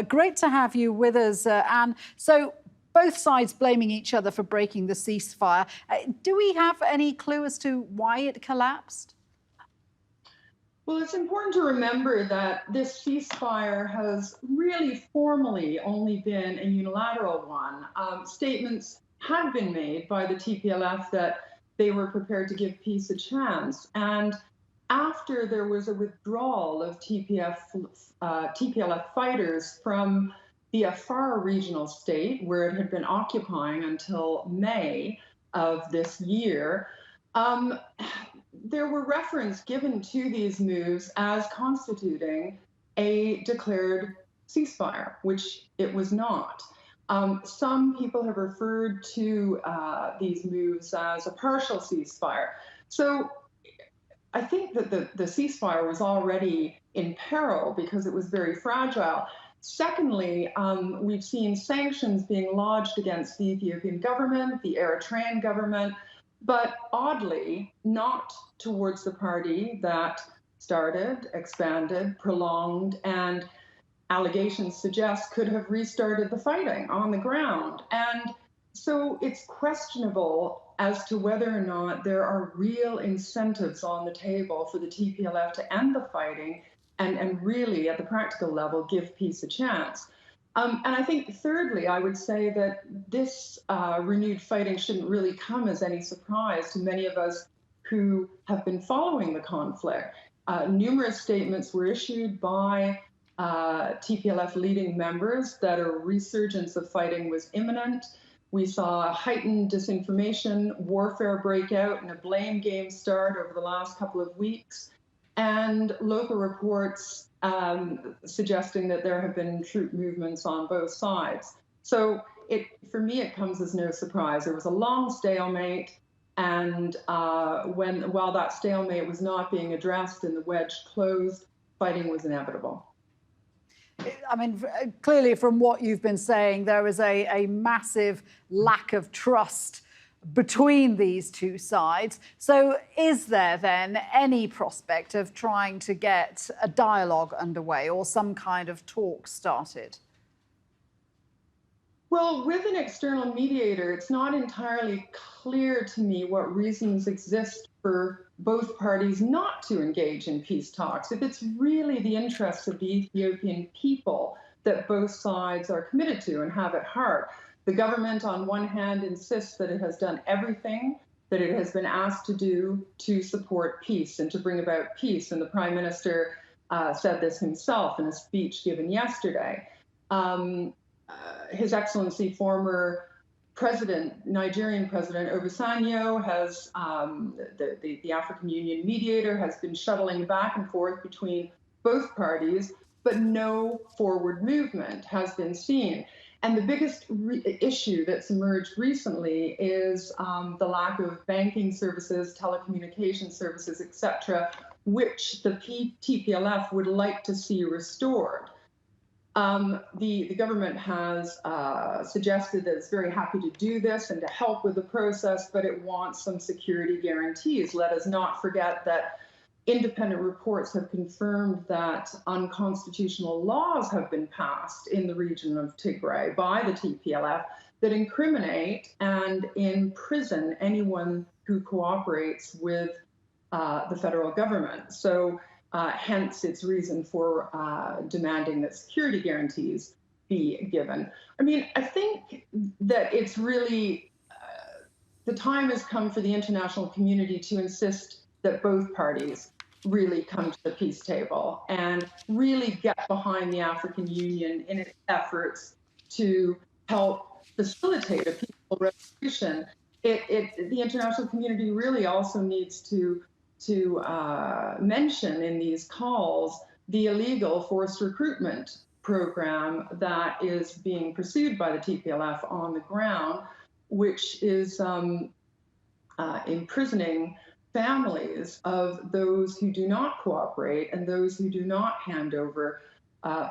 Great to have you with us, Anne. So both sides blaming each other for breaking the ceasefire. Do we have any clue as to why it collapsed? Well, it's important to remember that this ceasefire has really formally only been a unilateral one. Statements have been made by the TPLF that they were prepared to give peace a chance. And after there was a withdrawal of TPLF fighters from the Afar regional state, where it had been occupying until May of this year, there were reference given to these moves as constituting a declared ceasefire, which it was not. Some people have referred to these moves as a partial ceasefire. So I think that the ceasefire was already in peril because it was very fragile. Secondly, we've seen sanctions being lodged against the Ethiopian government, the Eritrean government, but oddly, not towards the party that started, expanded, prolonged, and allegations suggest could have restarted the fighting on the ground. And so it's questionable as to whether or not there are real incentives on the table for the TPLF to end the fighting and really, at the practical level, give peace a chance. And I think, thirdly, I would say that this renewed fighting shouldn't really come as any surprise to many of us who have been following the conflict. Numerous statements were issued by TPLF leading members that a resurgence of fighting was imminent. We saw a heightened disinformation warfare break out and a blame game start over the last couple of weeks, and local reports suggesting that there have been troop movements on both sides. So for me, it comes as no surprise. There was a long stalemate, and while that stalemate was not being addressed and the wedge closed, fighting was inevitable. I mean, clearly from what you've been saying, there is a massive lack of trust between these two sides. So is there then any prospect of trying to get a dialogue underway or some kind of talk started? Well, with an external mediator, it's not entirely clear to me what reasons exist for both parties not to engage in peace talks. If it's really the interests of the Ethiopian people that both sides are committed to and have at heart. The government, on one hand, insists that it has done everything that it has been asked to do to support peace and to bring about peace. And the Prime Minister said this himself in a speech given yesterday. His Excellency, former President, Nigerian President Obasanjo, has the African Union mediator has been shuttling back and forth between both parties, but no forward movement has been seen. And the biggest issue that's emerged recently is the lack of banking services, telecommunication services, etc., which the TPLF would like to see restored. The government has suggested that it's very happy to do this and to help with the process, but it wants some security guarantees. Let us not forget that independent reports have confirmed that unconstitutional laws have been passed in the region of Tigray by the TPLF that incriminate and imprison anyone who cooperates with the federal government. So hence its reason for demanding that security guarantees be given. I mean, I think that it's really, the time has come for the international community to insist that both parties really come to the peace table and really get behind the African Union in its efforts to help facilitate a peaceful resolution. The international community really also needs to mention in these calls the illegal forced recruitment program that is being pursued by the TPLF on the ground, which is imprisoning families of those who do not cooperate and those who do not hand over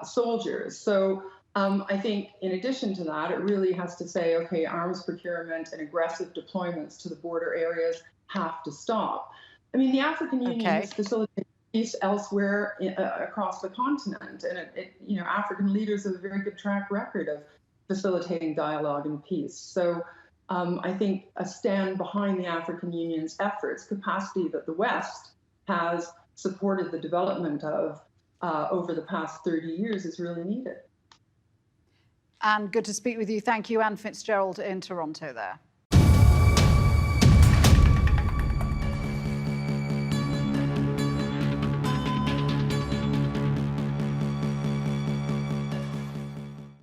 soldiers. So I think in addition to that, it really has to say, okay, arms procurement and aggressive deployments to the border areas have to stop. I mean, the African Union has facilitated peace elsewhere across the continent. And African leaders have a very good track record of facilitating dialogue and peace. So I think a stand behind the African Union's efforts, capacity that the West has supported the development of over the past 30 years is really needed. And good to speak with you. Thank you, Anne Fitzgerald in Toronto there.